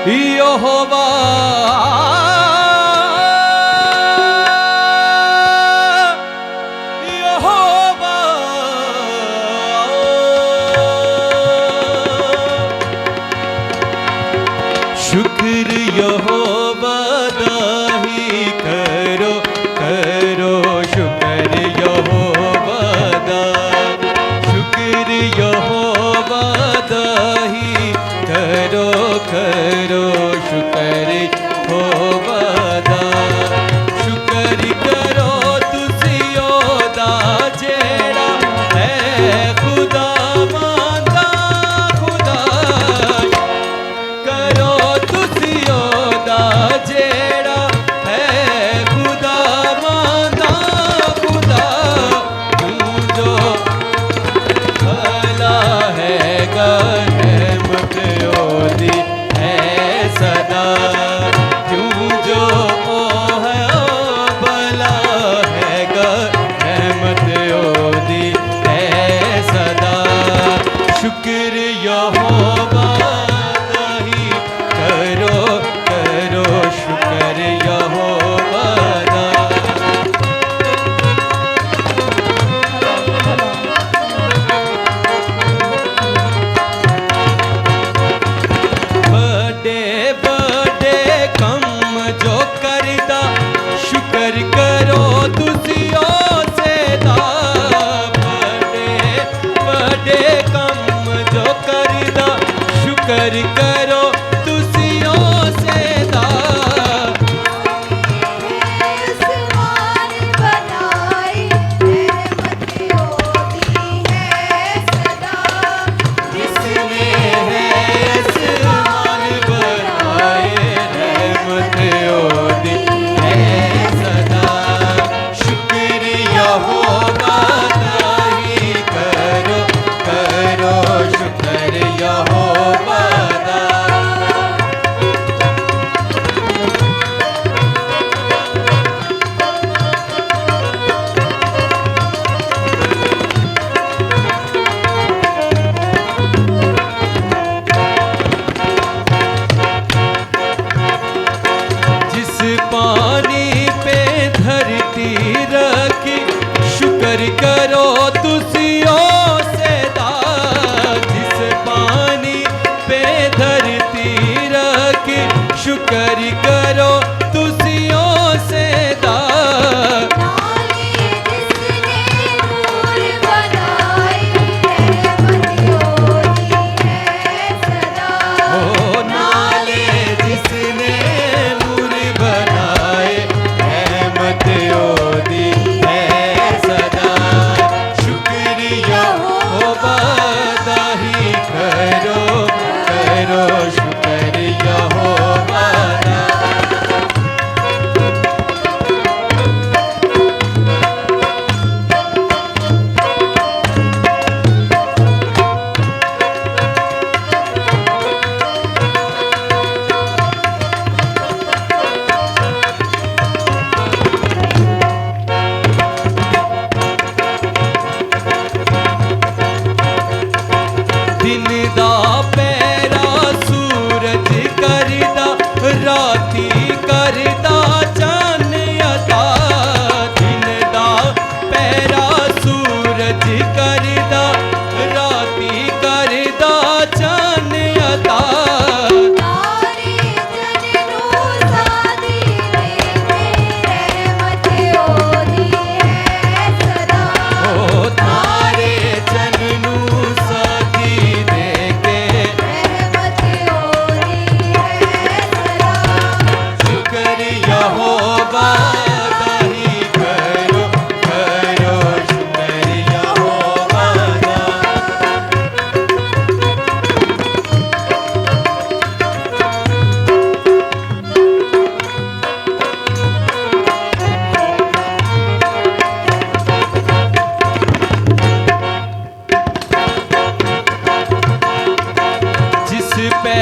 यहोवा यहोवा शुक्र यहोवा दाही करो करो शुक्र यहोवा दा शुक्र यहोवा दाही करो करो शुक्र यहोवा दा शुक्र करो तुसी ओदा जेड़ा है खुदा मांदा खुदा करो तुसी ओदा जेड़ा है खुदा मांदा खुदा तू जो भला है रहमत ओदी है सदा क्यों जो ओ है ओ भला है रहमत ओदी है सदा शुक्र यहोवा दाही करो करो शुक्र यहोवा दा बड़े बड़े कम जो करदा शुक्र करो तुसी ओसे दा बड़े बड़े कम जो करदा शुक्र करो तुसी ओसे दा आसमान बनाए रहमत ओदी है सदा जिसने है आसमान बनाए रहमत ओदी है सदा शुक्र यहोवा दाही करो करो शुक्र यहोवा दा जिस पानी पे धरती रखी शुक्र करो तुसी ओसे दा जिस पानी पे धरती रखी शुक्र करो तुसी ओसे दा नाले जिसने नूर बनाए रहमत ओदी है सदा ओ नाले जिसने नूर बनाए रहमत ओदी है सदा शुक्र यहोवा दाही करो करो शुक्र यहोवा दा दिन दा पैरा सूरज करदा राती करदा चान अता दिन दा पैरा सूरज करदा राती करदा चान अता तारे जन्नू सादी देखे रहमत ओदी है सदा ओ तारे चननू साथी देके रहमत ओदी है सदा शुक्र यहोवा दाही करो करो शुक्र यहोवा दा जिस पे